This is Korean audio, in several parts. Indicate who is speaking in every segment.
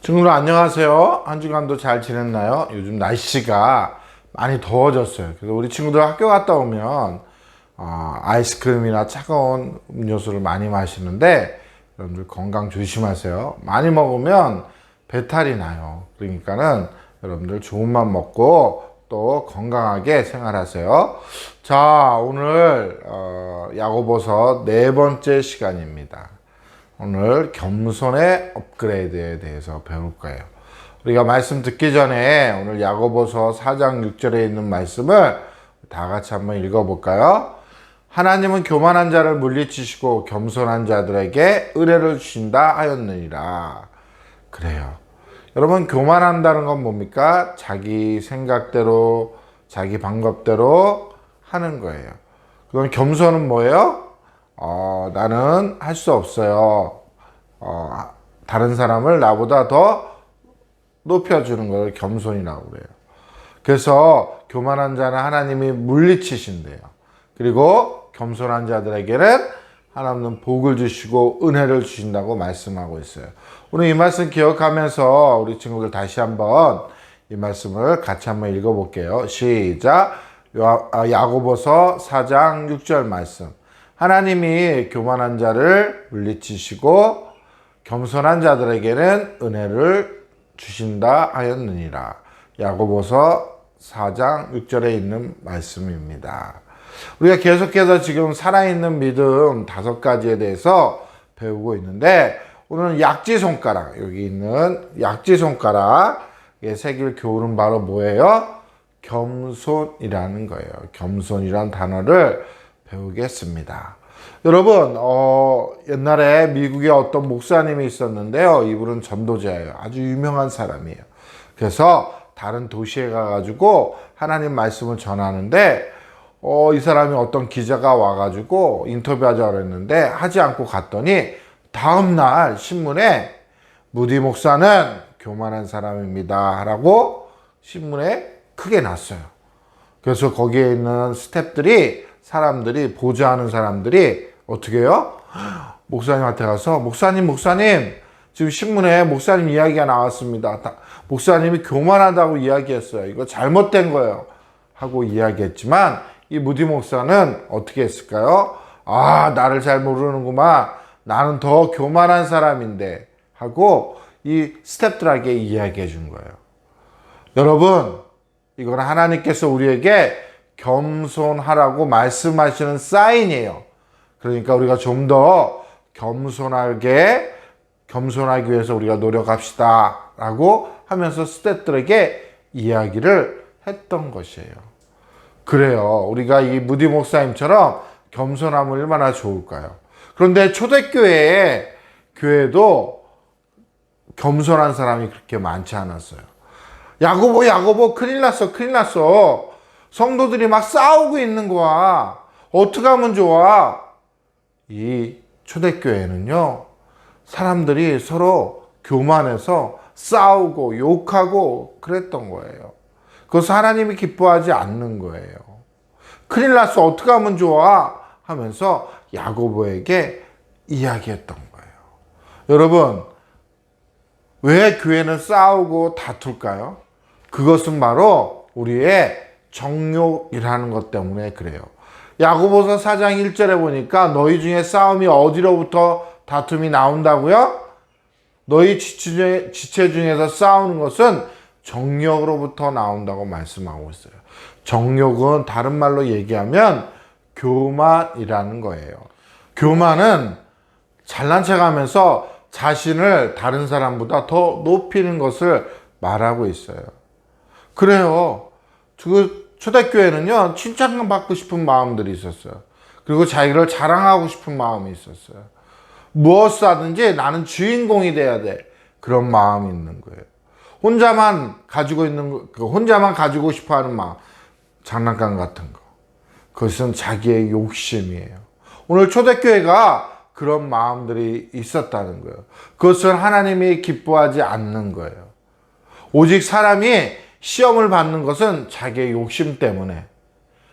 Speaker 1: 친구들 안녕하세요. 한 주간도 잘 지냈나요? 요즘 날씨가 많이 더워졌어요. 그래서 우리 친구들 학교 갔다 오면 아이스크림이나 차가운 음료수를 많이 마시는데 여러분들 건강 조심하세요. 많이 먹으면 배탈이 나요. 그러니까는 여러분들 좋은 맘 먹고 또 건강하게 생활하세요. 자, 오늘 야고보서 네 번째 시간입니다. 오늘 겸손의 업그레이드에 대해서 배울 거예요. 우리가 말씀 듣기 전에 오늘 야고보서 4장 6절에 있는 말씀을 다 같이 한번 읽어볼까요? 하나님은 교만한 자를 물리치시고 겸손한 자들에게 은혜를 주신다 하였느니라. 그래요. 여러분, 교만한다는 건 뭡니까? 자기 생각대로, 자기 방법대로 하는 거예요. 그럼 겸손은 뭐예요? 나는 할 수 없어요. 다른 사람을 나보다 더 높여주는 걸 겸손이라고 그래요. 그래서 교만한 자는 하나님이 물리치신대요. 그리고 겸손한 자들에게는 하나님은 복을 주시고 은혜를 주신다고 말씀하고 있어요. 오늘 이 말씀 기억하면서 우리 친구들 다시 한번 이 말씀을 같이 한번 읽어볼게요. 시작. 야고보서 4장 6절 말씀. 하나님이 교만한 자를 물리치시고 겸손한 자들에게는 은혜를 주신다 하였느니라. 야고보서 4장 6절에 있는 말씀입니다. 우리가 계속해서 지금 살아있는 믿음 5가지에 대해서 배우고 있는데 오늘은 약지손가락, 여기 있는 약지손가락에 새길 교훈은 바로 뭐예요? 겸손이라는 거예요. 겸손이란 단어를 배우겠습니다. 여러분, 옛날에 미국에 어떤 목사님이 있었는데요. 이분은 전도자예요. 아주 유명한 사람이에요. 그래서 다른 도시에 가가지고 하나님 말씀을 전하는데 이 사람이 어떤 기자가 와가지고 인터뷰하자고 그랬는데 하지 않고 갔더니 다음날 신문에 무디 목사는 교만한 사람입니다 라고 신문에 크게 났어요. 그래서 거기에 있는 사람들이 보좌하는 사람들이 어떻게 해요? 목사님한테 가서 목사님 지금 신문에 목사님 이야기가 나왔습니다. 목사님이 교만하다고 이야기했어요. 이거 잘못된 거예요 하고 이야기했지만 이 무디 목사는 어떻게 했을까요? 나를 잘 모르는구만. 나는 더 교만한 사람인데 하고 이 스태프들에게 이야기해 준 거예요. 여러분, 이건 하나님께서 우리에게 겸손하라고 말씀하시는 사인이에요. 그러니까 우리가 좀 더 겸손하기 위해서 우리가 노력합시다 라고 하면서 스태프들에게 이야기를 했던 것이에요. 그래요. 우리가 이 무디 목사님처럼 겸손하면 얼마나 좋을까요? 그런데 교회도 겸손한 사람이 그렇게 많지 않았어요. 야고보 큰일 났어. 성도들이 막 싸우고 있는 거야. 어떻게 하면 좋아? 이 초대교회는요, 사람들이 서로 교만해서 싸우고 욕하고 그랬던 거예요. 그것을 하나님이 기뻐하지 않는 거예요. 큰일 났어. 어떻게 하면 좋아? 하면서 야고보에게 이야기했던 거예요. 여러분, 왜 교회는 싸우고 다툴까요? 그것은 바로 우리의 정욕이라는 것 때문에 그래요. 야고보서 4장 1절에 보니까 너희 중에 싸움이 어디로부터 다툼이 나온다고요? 너희 지체 중에서 싸우는 것은 정욕으로부터 나온다고 말씀하고 있어요. 정욕은 다른 말로 얘기하면 교만이라는 거예요. 교만은 잘난 척하면서 자신을 다른 사람보다 더 높이는 것을 말하고 있어요. 그래요. 초대교회는요, 칭찬받고 싶은 마음들이 있었어요. 그리고 자기를 자랑하고 싶은 마음이 있었어요. 무엇을 하든지 나는 주인공이 돼야 돼. 그런 마음이 있는 거예요. 혼자만 가지고 싶어 하는 마음. 장난감 같은 거. 그것은 자기의 욕심이에요. 오늘 초대교회가 그런 마음들이 있었다는 거예요. 그것은 하나님이 기뻐하지 않는 거예요. 오직 사람이 시험을 받는 것은 자기의 욕심 때문에,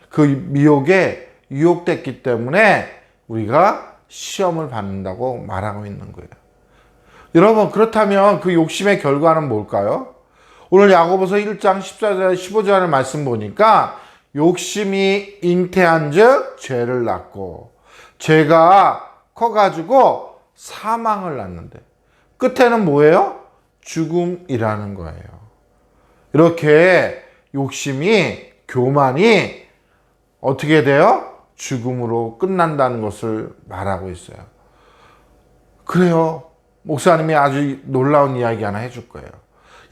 Speaker 1: 그 미혹에 유혹됐기 때문에 우리가 시험을 받는다고 말하고 있는 거예요. 여러분, 그렇다면 그 욕심의 결과는 뭘까요? 오늘 야고보서 1장 14절 15절의 말씀 보니까 욕심이 잉태한 즉 죄를 낳고 죄가 커가지고 사망을 낳는데 끝에는 뭐예요? 죽음이라는 거예요. 이렇게 욕심이, 교만이 어떻게 돼요? 죽음으로 끝난다는 것을 말하고 있어요. 그래요. 목사님이 아주 놀라운 이야기 하나 해줄 거예요.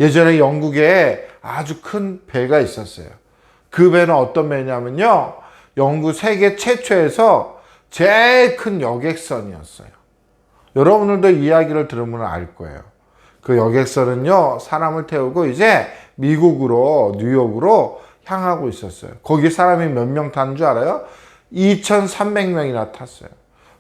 Speaker 1: 예전에 영국에 아주 큰 배가 있었어요. 그 배는 어떤 배냐면요, 영국 세계 최초에서 제일 큰 여객선이었어요. 여러분들도 이야기를 들으면 알 거예요. 그 여객선은요, 사람을 태우고 이제 미국으로, 뉴욕으로 향하고 있었어요. 거기 사람이 몇 명 타는 줄 알아요? 2,300명이나 탔어요.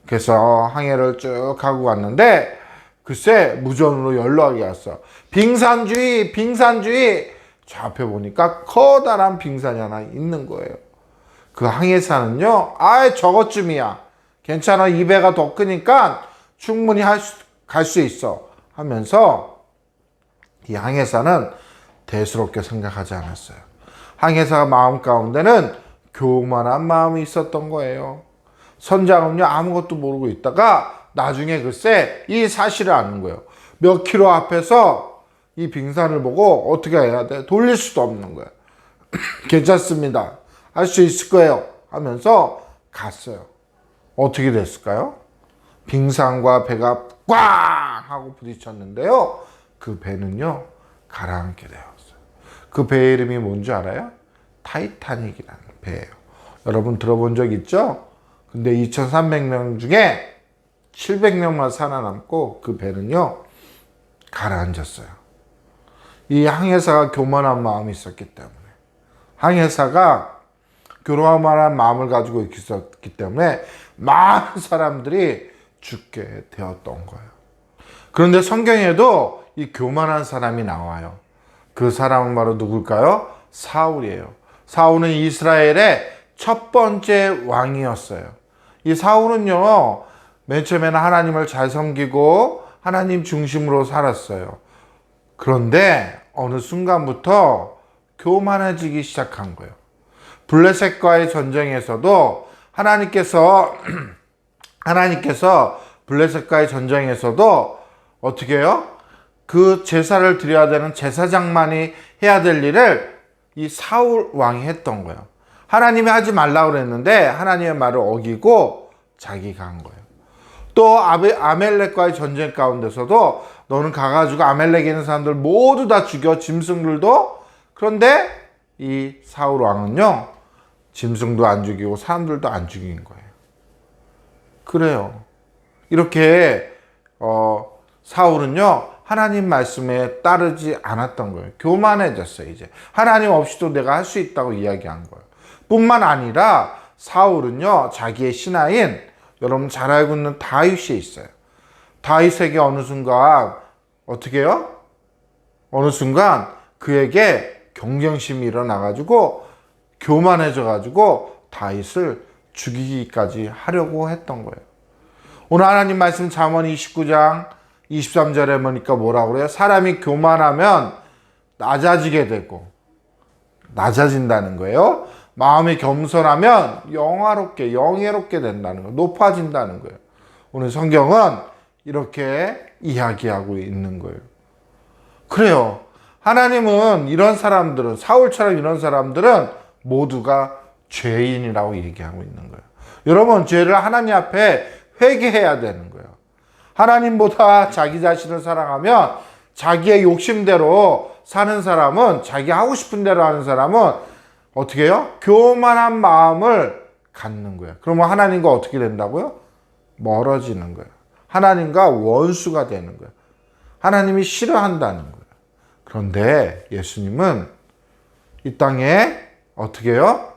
Speaker 1: 그래서 항해를 쭉 하고 갔는데 글쎄 무전으로 연락이 왔어. 빙산주의, 빙산주의. 저 앞에 보니까 커다란 빙산이 하나 있는 거예요. 그 항해사는요, 아이 저것쯤이야, 괜찮아, 이 배가 더 크니까 충분히 갈 수 있어 하면서 이 항해사는 대수롭게 생각하지 않았어요. 항해사 마음 가운데는 교만한 마음이 있었던 거예요. 선장은요, 아무것도 모르고 있다가 나중에 글쎄 이 사실을 아는 거예요. 몇 킬로 앞에서 이 빙산을 보고 어떻게 해야 돼? 돌릴 수도 없는 거예요. 괜찮습니다, 할 수 있을 거예요 하면서 갔어요. 어떻게 됐을까요? 빙산과 배가 꽝 하고 부딪혔는데요, 그 배는요 가라앉게 되었어요. 그 배의 이름이 뭔지 알아요? 타이타닉이라는 배예요. 여러분 들어본 적 있죠? 근데 2,300명 중에 700명만 살아남고 그 배는요 가라앉았어요. 이 항해사가 교만한 마음이 있었기 때문에, 항해사가 교만한 마음을 가지고 있었기 때문에 많은 사람들이 죽게 되었던 거예요. 그런데 성경에도 이 교만한 사람이 나와요. 그 사람은 바로 누굴까요? 사울이에요. 사울은 이스라엘의 첫 번째 왕이었어요. 이 사울은요, 맨 처음에는 하나님을 잘 섬기고 하나님 중심으로 살았어요. 그런데 어느 순간부터 교만해지기 시작한 거예요. 블레셋과의 전쟁에서도 하나님께서 블레셋과의 전쟁에서도 어떻게 해요? 그 제사를 드려야 되는 제사장만이 해야 될 일을 이 사울 왕이 했던 거예요. 하나님이 하지 말라고 그랬는데 하나님의 말을 어기고 자기가 한 거예요. 또 아멜렉과의 전쟁 가운데서도 너는 가가지고 아멜렉에 있는 사람들 모두 다 죽여, 짐승들도. 그런데 이 사울 왕은요, 짐승도 안 죽이고 사람들도 안 죽인 거예요. 그래요. 이렇게 사울은요 하나님 말씀에 따르지 않았던 거예요. 교만해졌어요. 이제 하나님 없이도 내가 할 수 있다고 이야기한 거예요. 뿐만 아니라 사울은요 자기의 신하인, 여러분 잘 알고 있는 다윗이 있어요. 다윗에게 어느 순간 어떻게 해요? 어느 순간 그에게 경쟁심이 일어나가지고 교만해져가지고 다윗을 죽이기까지 하려고 했던 거예요. 오늘 하나님 말씀 잠언 29장 23절에 보니까 뭐라고 그래요? 사람이 교만하면 낮아지게 되고, 낮아진다는 거예요. 마음이 겸손하면 영예롭게 된다는 거예요. 높아진다는 거예요. 오늘 성경은 이렇게 이야기하고 있는 거예요. 그래요. 하나님은 이런 사람들은, 사울처럼 이런 사람들은 모두가 죄인이라고 얘기하고 있는 거예요. 여러분, 죄를 하나님 앞에 회개해야 되는 거예요. 하나님보다 자기 자신을 사랑하면 자기의 욕심대로 사는 사람은, 자기 하고 싶은 대로 하는 사람은 어떻게 해요? 교만한 마음을 갖는 거예요. 그러면 하나님과 어떻게 된다고요? 멀어지는 거예요. 하나님과 원수가 되는 거예요. 하나님이 싫어한다는 거예요. 그런데 예수님은 이 땅에 어떻게 해요?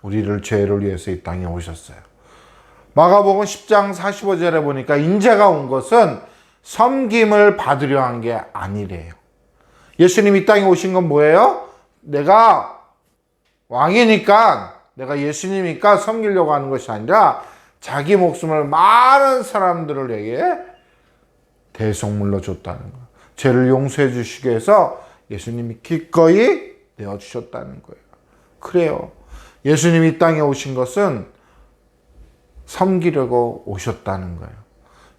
Speaker 1: 우리를 죄를 위해서 이 땅에 오셨어요. 마가복음 10장 45절에 보니까 인자가 온 것은 섬김을 받으려 한 게 아니래요. 예수님 이 땅에 오신 건 뭐예요? 내가 왕이니까, 내가 예수님이니까 섬기려고 하는 것이 아니라 자기 목숨을 많은 사람들에게 대속물로 줬다는 거예요. 죄를 용서해 주시기 위해서 예수님이 기꺼이 내어주셨다는 거예요. 그래요. 예수님이 이 땅에 오신 것은 섬기려고 오셨다는 거예요.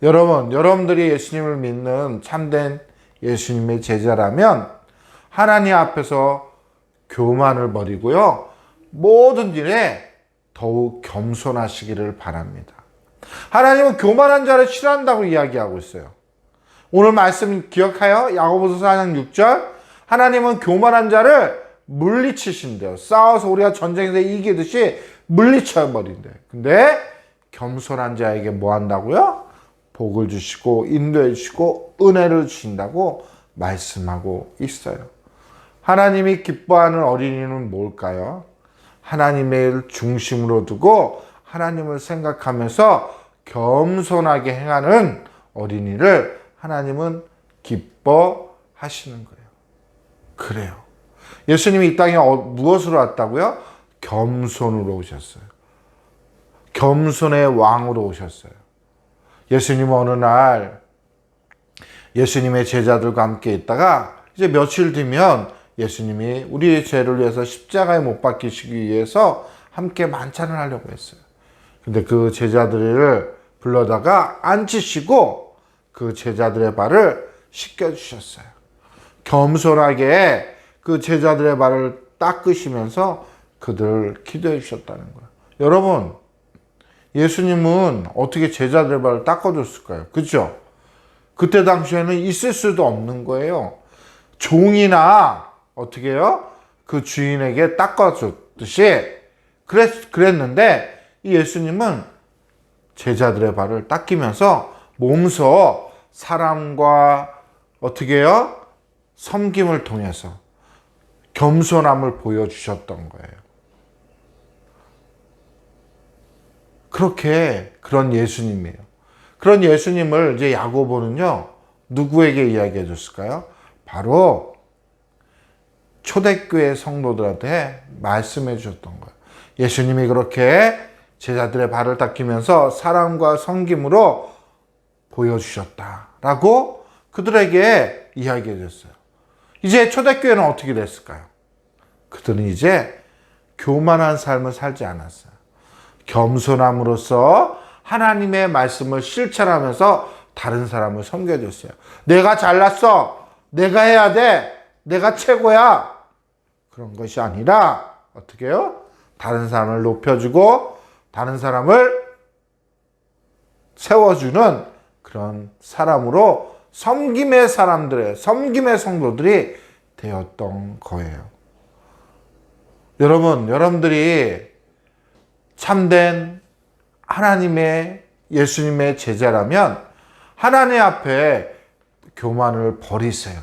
Speaker 1: 여러분, 여러분들이 예수님을 믿는 참된 예수님의 제자라면 하나님 앞에서 교만을 버리고요. 모든 일에 더욱 겸손하시기를 바랍니다. 하나님은 교만한 자를 싫어한다고 이야기하고 있어요. 오늘 말씀 기억하여? 야고보서 4장 6절. 하나님은 교만한 자를 물리치신대요. 싸워서 우리가 전쟁에서 이기듯이 물리쳐버린대요. 근데 겸손한 자에게 뭐 한다고요? 복을 주시고 인도해 주시고 은혜를 주신다고 말씀하고 있어요. 하나님이 기뻐하는 어린이는 뭘까요? 하나님의 중심으로 두고 하나님을 생각하면서 겸손하게 행하는 어린이를 하나님은 기뻐하시는 거예요. 그래요. 예수님이 이 땅에 무엇으로 왔다고요? 겸손으로 오셨어요. 겸손의 왕으로 오셨어요. 예수님은 어느 날 예수님의 제자들과 함께 있다가 이제 며칠 뒤면 예수님이 우리의 죄를 위해서 십자가에 못 박히시기 위해서 함께 만찬을 하려고 했어요. 근데 그 제자들을 불러다가 앉히시고 그 제자들의 발을 씻겨주셨어요. 겸손하게 그 제자들의 발을 닦으시면서 그들을 기도해 주셨다는 거예요. 여러분, 예수님은 어떻게 제자들의 발을 닦아줬을까요? 그죠? 그때 당시에는 있을 수도 없는 거예요. 종이나 어떻게 해요? 그 주인에게 닦아줬듯이 그랬는데 이 예수님은 제자들의 발을 닦이면서 몸소 사람과 어떻게 해요? 섬김을 통해서 겸손함을 보여주셨던 거예요. 그런 예수님이에요. 그런 예수님을 이제 야고보는요, 누구에게 이야기해 줬을까요? 바로 초대교회 성도들한테 말씀해 주셨던 거예요. 예수님이 그렇게 제자들의 발을 닦이면서 사랑과 섬김으로 보여주셨다라고 그들에게 이야기해 줬어요. 이제 초대교회는 어떻게 됐을까요? 그들은 이제 교만한 삶을 살지 않았어요. 겸손함으로써 하나님의 말씀을 실천하면서 다른 사람을 섬겨줬어요. 내가 잘났어. 내가 해야 돼. 내가 최고야. 그런 것이 아니라 어떻게 해요? 다른 사람을 높여주고 다른 사람을 세워주는 그런 사람으로 섬김의 성도들이 되었던 거예요. 여러분들이 참된 하나님의 예수님의 제자라면 하나님 앞에 교만을 버리세요.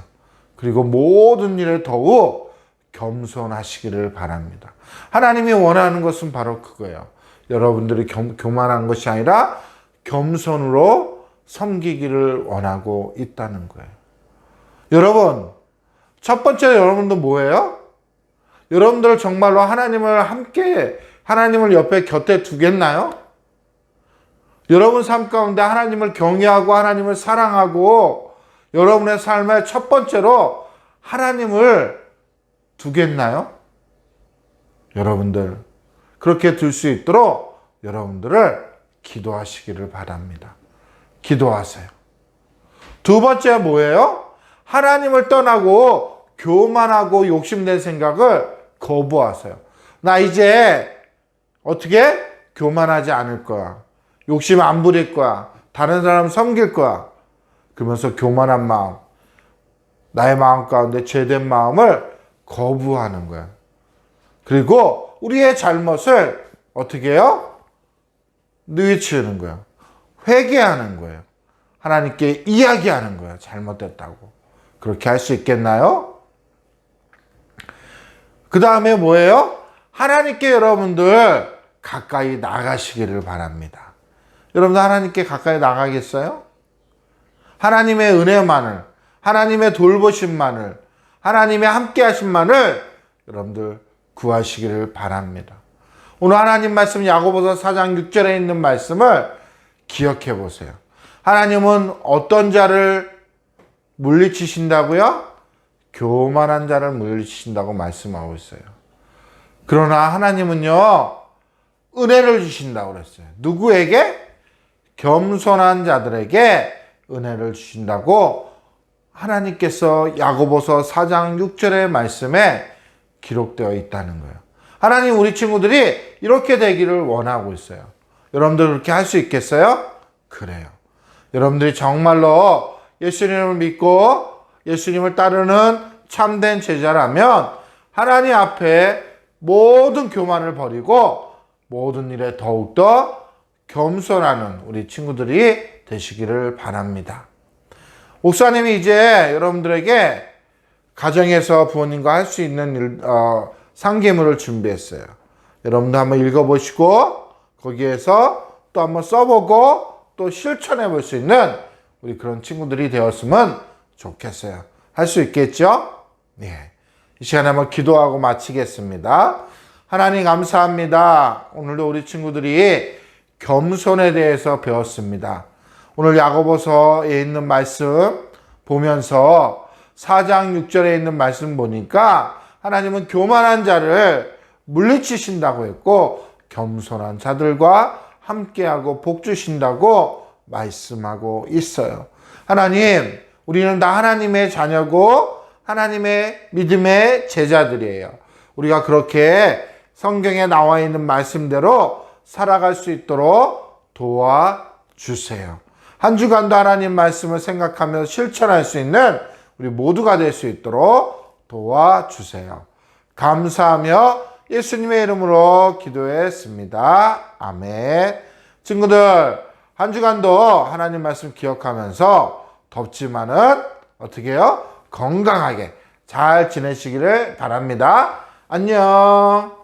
Speaker 1: 그리고 모든 일에 더욱 겸손하시기를 바랍니다. 하나님이 원하는 것은 바로 그거예요. 여러분들이 교만한 것이 아니라 겸손으로 섬기기를 원하고 있다는 거예요. 여러분, 첫 번째 여러분들 뭐예요? 여러분들 정말로 하나님을 옆에 곁에 두겠나요? 여러분 삶 가운데 하나님을 경외하고 하나님을 사랑하고 여러분의 삶의 첫 번째로 하나님을 두겠나요? 여러분들 그렇게 둘 수 있도록 여러분들을 기도하시기를 바랍니다. 기도하세요. 두 번째 뭐예요? 하나님을 떠나고 교만하고 욕심낸 생각을 거부하세요. 나 이제 어떻게? 교만하지 않을 거야. 욕심 안 부릴 거야. 다른 사람 섬길 거야. 그러면서 교만한 마음, 나의 마음 가운데 죄된 마음을 거부하는 거야. 그리고 우리의 잘못을 어떻게 해요? 뉘우치는 거야. 회개하는 거예요. 하나님께 이야기하는 거예요. 잘못됐다고. 그렇게 할 수 있겠나요? 그 다음에 뭐예요? 하나님께 여러분들 가까이 나가시기를 바랍니다. 여러분들 하나님께 가까이 나가겠어요? 하나님의 은혜만을, 하나님의 돌보심만을, 하나님의 함께 하심만을 여러분들 구하시기를 바랍니다. 오늘 하나님 말씀 야고보서 4장 6절에 있는 말씀을 기억해 보세요. 하나님은 어떤 자를 물리치신다고요? 교만한 자를 물리치신다고 말씀하고 있어요. 그러나 하나님은요, 은혜를 주신다고 그랬어요. 누구에게? 겸손한 자들에게 은혜를 주신다고 하나님께서 야고보서 4장 6절의 말씀에 기록되어 있다는 거예요. 하나님 우리 친구들이 이렇게 되기를 원하고 있어요. 여러분들 그렇게 할 수 있겠어요? 그래요. 여러분들이 정말로 예수님을 믿고 예수님을 따르는 참된 제자라면 하나님 앞에 모든 교만을 버리고 모든 일에 더욱더 겸손하는 우리 친구들이 되시기를 바랍니다. 목사님이 이제 여러분들에게 가정에서 부모님과 할 수 있는 상기물을 준비했어요. 여러분도 한번 읽어보시고 거기에서 또 한번 써보고 또 실천해 볼 수 있는 우리 그런 친구들이 되었으면 좋겠어요. 할 수 있겠죠? 네. 이 시간에 한번 기도하고 마치겠습니다. 하나님 감사합니다. 오늘도 우리 친구들이 겸손에 대해서 배웠습니다. 오늘 야고보서에 있는 말씀 보면서 4장 6절에 있는 말씀 보니까 하나님은 교만한 자를 물리치신다고 했고 겸손한 자들과 함께하고 복 주신다고 말씀하고 있어요. 하나님, 우리는 다 하나님의 자녀고 하나님의 믿음의 제자들이에요. 우리가 그렇게 성경에 나와 있는 말씀대로 살아갈 수 있도록 도와주세요. 한 주간도 하나님 말씀을 생각하며 실천할 수 있는 우리 모두가 될 수 있도록 도와주세요. 감사하며 예수님의 이름으로 기도했습니다. 아멘. 친구들, 한 주간도 하나님 말씀 기억하면서 덥지만은 어떻게 해요? 건강하게 잘 지내시기를 바랍니다. 안녕.